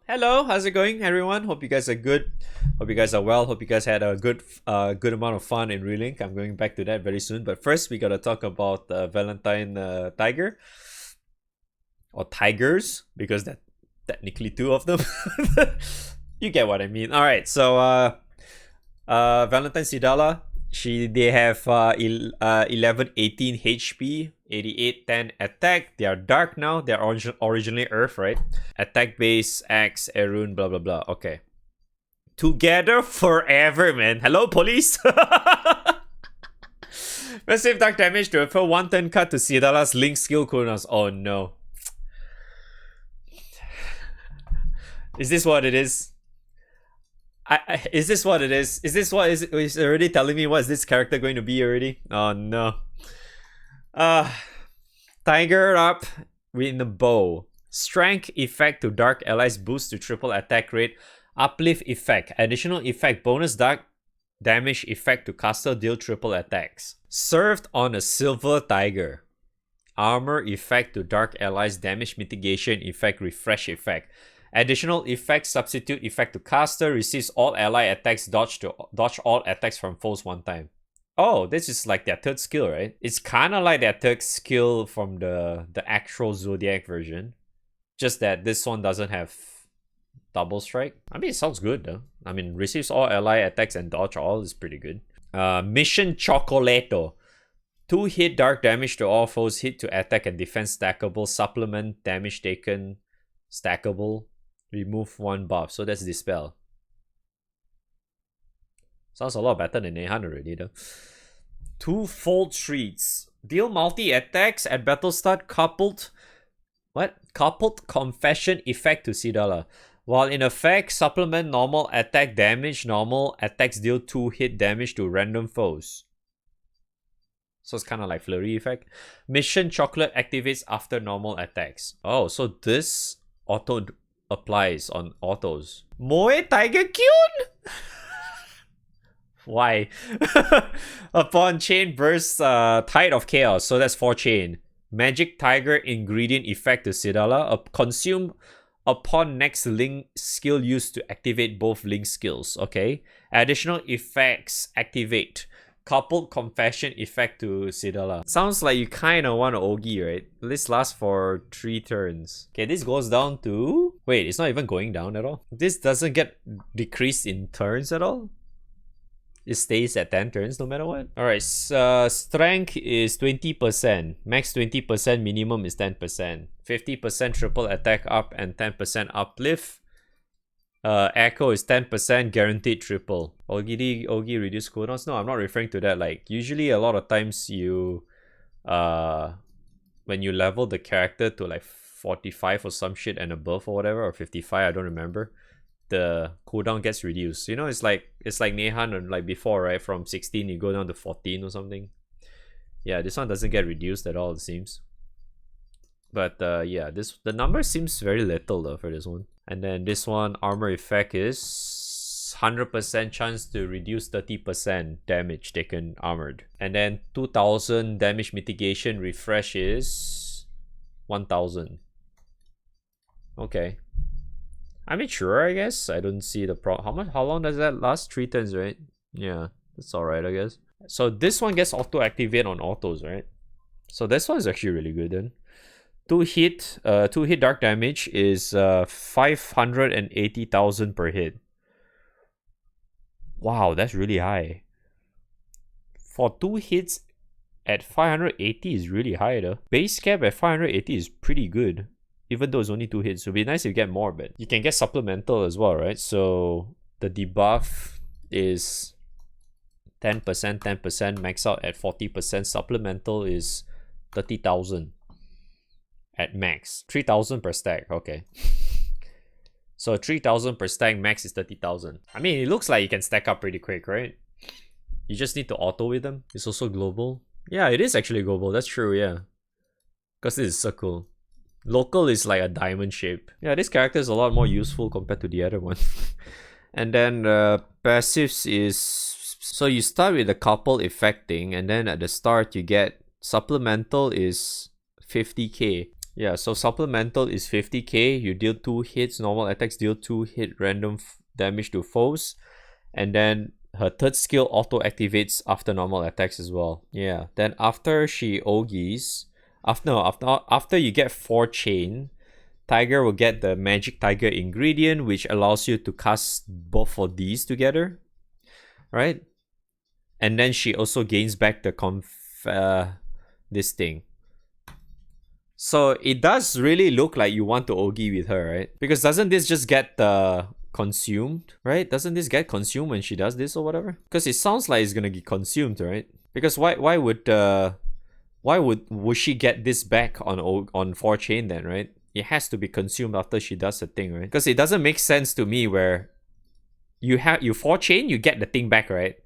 Hello, how's it going, everyone? Hope you guys are good. Hope you guys are well. Hope you guys had a good amount of fun in Relink. I'm going back to that very soon. But first, we gotta talk about Valentine Tiger or Tigers because that technically two of them. You get what I mean. All right, so Valentine Cidala. They have 1118 HP, 8810 attack. They are dark now. They are originally Earth, right? Attack base, Axe, Erun, blah blah blah. Okay. Together forever, man. Hello, police. Massive dark damage to refer 1 turn cut to Cidala's link skill cooldowns. Oh no. Is this what it is? Is this what it is? Is this what is already telling me what's this character going to be already? Oh no. Tiger up with the bow. Strength effect to dark allies boost to triple attack rate. Uplift effect. Additional effect bonus dark damage effect to caster deal triple attacks. Served on a silver tiger. Armor effect to dark allies damage mitigation effect refresh effect. Additional effect substitute effect to caster receives all ally attacks dodge all attacks from foes one time. Oh, this is like their third skill, right? It's kind of like their third skill from the actual Zodiac version. Just that this one doesn't have double strike. I mean, it sounds good though. I mean, receives all ally attacks and dodge all is pretty good. Mission Chocoleto. 2 hit dark damage to all foes hit to attack and defense stackable. Supplement damage taken stackable. Remove 1 buff. So that's Dispel. Sounds a lot better than 800 already though. 2 Fold Treats. Deal multi attacks at battle start coupled confession effect to Cidala. While in effect, supplement normal attack damage. Normal attacks deal 2 hit damage to random foes. So it's kind of like flurry effect. Mission Chocolate activates after normal attacks. Oh, so this auto applies on autos. Moe Tiger Kyun? Why? Upon chain burst, Tide of Chaos. So that's 4 chain. Magic Tiger ingredient effect to Cidala. Consume upon next link skill used to activate both link skills. Okay. Additional effects activate. Coupled confession effect to Cidala. Sounds like you kind of want to Ogi, right? This lasts for 3 turns. Okay, this goes down to... Wait, it's not even going down at all. This doesn't get decreased in turns at all. It stays at 10 turns no matter what. Alright, strength is 20%. Max 20%, minimum is 10%. 50% triple attack up and 10% uplift. Echo is 10% guaranteed triple. Ogi reduce cooldowns? No, I'm not referring to that. Like, usually a lot of times you... when you level the character to like 45 or some shit and above or whatever, or 55, I don't remember, the cooldown gets reduced. You know, it's like Nehan or like before, right? From 16 you go down to 14 or something. Yeah, this one doesn't get reduced at all, it seems. But yeah, the number seems very little though for this one. And then this one, armor effect is 100% chance to reduce 30% damage taken armored. And then 2000 damage mitigation refresh is 1000. Okay. I mean, sure, I guess. I don't see the problem. How long does that last? 3 turns, right? Yeah, that's alright, I guess. So this one gets auto activate on autos, right? So this one is actually really good then. 2 hit dark damage is 580,000 per hit. Wow, that's really high. For 2 hits at 580 is really high though. Base cap at 580 is pretty good. Even though it's only 2 hits. It would be nice if you get more, but you can get supplemental as well, right? So the debuff is 10%, max out at 40%. Supplemental is 30,000. At max. 3,000 per stack. Okay. So 3,000 per stack, max is 30,000. I mean, it looks like you can stack up pretty quick, right? You just need to auto with them. It's also global. Yeah, it is actually global. That's true, yeah. Because this is circle. Local is like a diamond shape. Yeah, this character is a lot more useful compared to the other one. And then passives is... So you start with the couple effect thing, and then at the start you get supplemental is 50k. Yeah, so supplemental is 50k. You deal 2 hits. Normal attacks deal 2 hit random damage to foes. And then her third skill auto activates after normal attacks as well. Yeah. Then after she Ogies, after you get 4 chain, Tiger will get the Magic Tiger ingredient, which allows you to cast both of these together, right? And then she also gains back the this thing. So it does really look like you want to Ogi with her, right? Because doesn't this just get consumed, right? Doesn't this get consumed when she does this or whatever? Because it sounds like it's gonna get consumed, right? Because why would she get this back on 4 chain then, right? It has to be consumed after she does the thing, right? Because it doesn't make sense to me where you 4 chain, you get the thing back, right?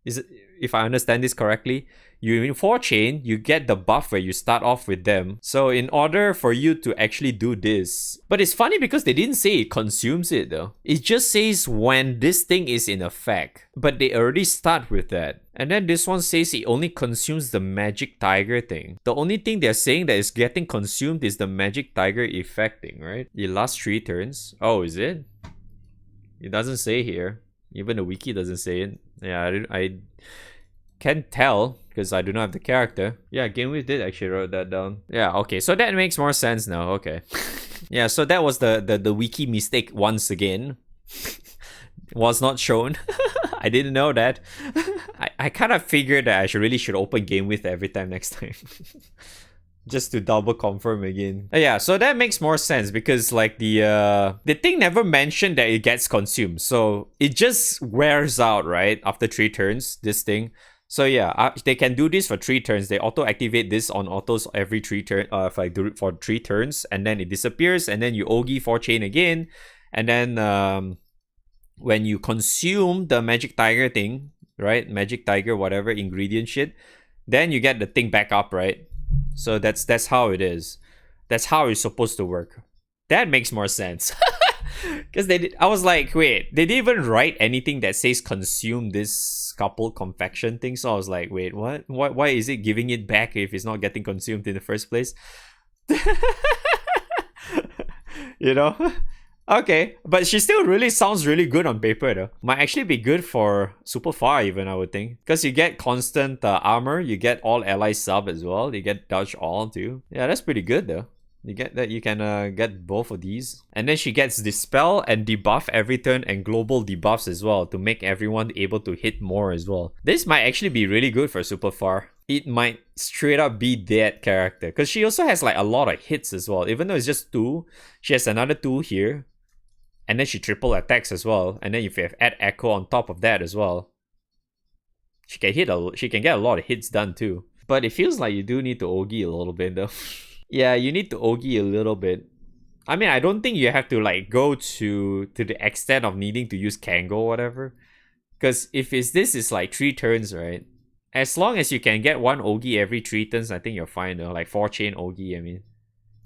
Is it, if I understand this correctly, you in 4 chain, you get the buff where you start off with them. So in order for you to actually do this, but it's funny because they didn't say it consumes it though. It just says when this thing is in effect, but they already start with that. And then this one says it only consumes the Magic Tiger thing. The only thing they're saying that is getting consumed is the Magic Tiger effect thing, right? It lasts 3 turns. Oh, is it? It doesn't say here. Even the wiki doesn't say it. Yeah, I can't tell because I do not have the character. Yeah, GameWave did actually wrote that down. Yeah, okay, so that makes more sense now. Okay. Yeah, so that was the wiki mistake once again. Was not shown. I didn't know that. I kind of figured that I should open GameWave every time next time. Just to double confirm again. Yeah, so that makes more sense because like the thing never mentioned that it gets consumed. So it just wears out, right? After 3 turns, this thing. So yeah, they can do this for 3 turns. They auto activate this on autos every 3 turns. If I do it for 3 turns, and then it disappears, and then you Ogi 4 chain again, and then when you consume the Magic Tiger thing, right? Magic Tiger, whatever ingredient shit, then you get the thing back up, right? So that's how it is. That's how it's supposed to work. That makes more sense. Because I was like, wait, they didn't even write anything that says consume this couple confection thing. So I was like, wait, what? Why is it giving it back if it's not getting consumed in the first place? You know? Okay, but she still really sounds really good on paper though. Might actually be good for super far even, I would think. Because you get constant armor, you get all ally sub as well, you get dodge all too. Yeah, that's pretty good though. You get that, you can get both of these. And then she gets dispel and debuff every turn and global debuffs as well to make everyone able to hit more as well. This might actually be really good for super far. It might straight up be that character. Because she also has like a lot of hits as well. Even though it's just 2, she has another 2 here. And then she triple attacks as well. And then if you add echo on top of that as well, she can get a lot of hits done too. But it feels like you do need to Ogi a little bit though. Yeah, you need to Ogi a little bit. I mean, I don't think you have to like go to the extent of needing to use Kango or whatever. Because if this is like 3 turns, right? As long as you can get 1 Ogi every 3 turns, I think you're fine though. Like 4 chain Ogi, I mean.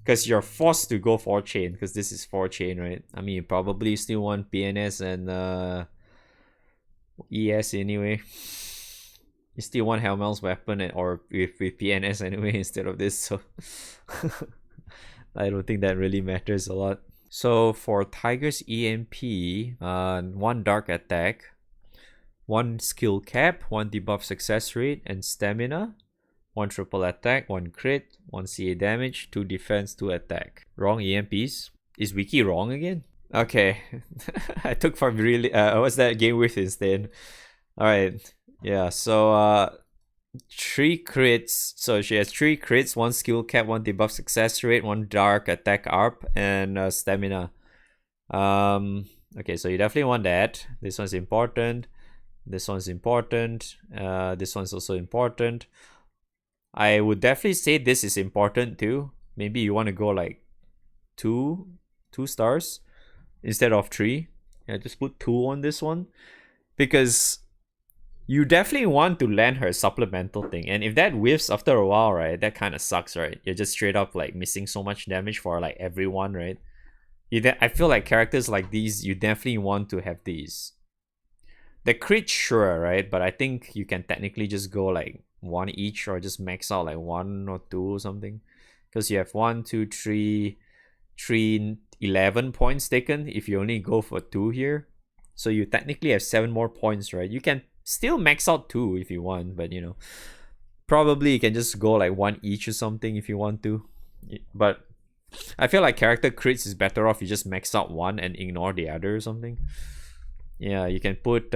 Because you're forced to go 4 chain, because this is 4 chain, right? I mean, you probably still want PNS and ES anyway. You still want Helmel's weapon or with PNS anyway instead of this, so I don't think that really matters a lot. So for Tiger's EMP, 1 dark attack, 1 skill cap, 1 debuff success rate, and stamina. 1 triple attack, 1 crit, 1 CA damage, 2 defense, 2 attack. Wrong EMPs. Is Wiki wrong again? Okay. I took from really what's that game with instead? Alright. Yeah, so 3 crits. So she has 3 crits, 1 skill cap, 1 debuff success rate, 1 dark attack ARP, and stamina. Okay, so you definitely want that. This one's important. This one's important. This one's also important. I would definitely say this is important too. Maybe you want to go like 2 stars instead of 3. Yeah, just put 2 on this one. Because you definitely want to land her supplemental thing. And if that whiffs after a while, right, that kind of sucks, right? You're just straight up like missing so much damage for like everyone, right? I feel like characters like these, you definitely want to have these. The crit, sure, right? But I think you can technically just go like 1 each or just max out like 1 or 2 or something. because you have 1, 2, 3, 11 points taken if you only go for 2 here. So you technically have 7 more points, right? You can still max out 2 if you want, but you know, probably you can just go like 1 each or something if you want to. But I feel like character crits is better off you just max out 1 and ignore the other or something. Yeah, you can put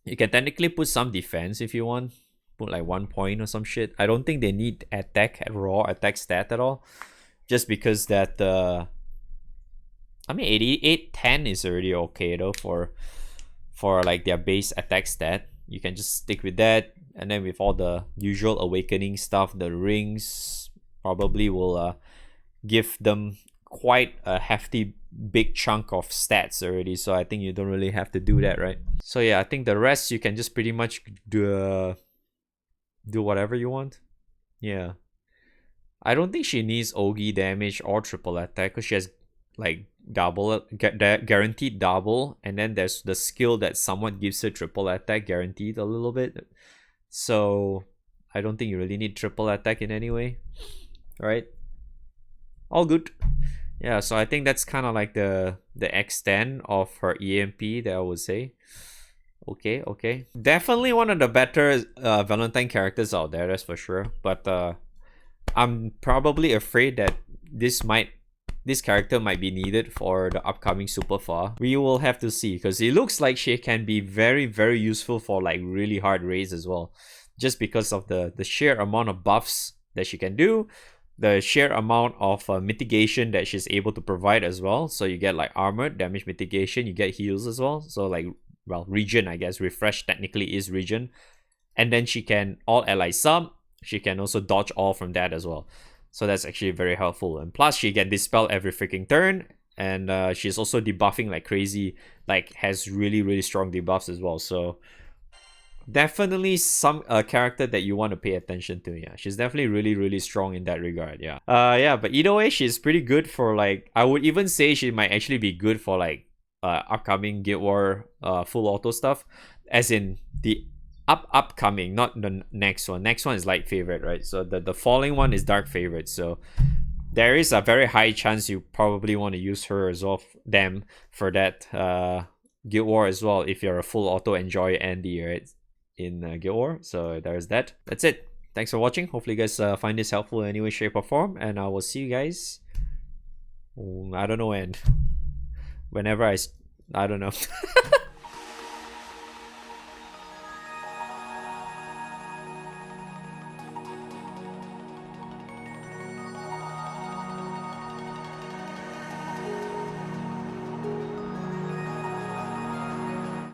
you can technically put some defense if you want. Put like 1 point or some shit. I don't think they need attack at raw attack stat at all. Just because that I mean 8810 is already okay though for like their base attack stat. You can just stick with that, and then with all the usual awakening stuff, the rings probably will give them quite a hefty big chunk of stats already, so I think you don't really have to do that, right? So yeah, I think the rest you can just pretty much do whatever you want. Yeah, I don't think she needs Ogi damage or triple attack because she has like guaranteed double, and then there's the skill that somewhat gives her triple attack guaranteed a little bit. So I don't think you really need triple attack in any way, right? All good. Yeah, so I think that's kind of like the extent of her EMP that I would say. Okay. Definitely one of the better Valentine characters out there, that's for sure. But I'm probably afraid that this character might be needed for the upcoming Super Far. We will have to see, because it looks like she can be very, very useful for like really hard raids as well. Just because of the sheer amount of buffs that she can do, the sheer amount of mitigation that she's able to provide as well. So you get like armored damage mitigation, you get heals as well. So like, well, regen, I guess. Refresh technically is regen. And then she can all ally sub. She can also dodge all from that as well. So that's actually very helpful. And plus she can dispel every freaking turn. And she's also debuffing like crazy. Like has really, really strong debuffs as well. So definitely some character that you want to pay attention to. Yeah, she's definitely really, really strong in that regard. Yeah. Yeah, but either way, she's pretty good for like, I would even say she might actually be good for like upcoming Guild War full auto stuff, as in the upcoming, not the next one. Next one is light favorite, right? So the following one is dark favorite. So there is a very high chance you probably want to use her as well, them for that Guild War as well, if you're a full auto enjoy Andy, right, in Guild War. So there's that. That's it. Thanks for watching. Hopefully you guys find this helpful in any way, shape, or form, and I will see you guys. I don't know when. Whenever I don't know.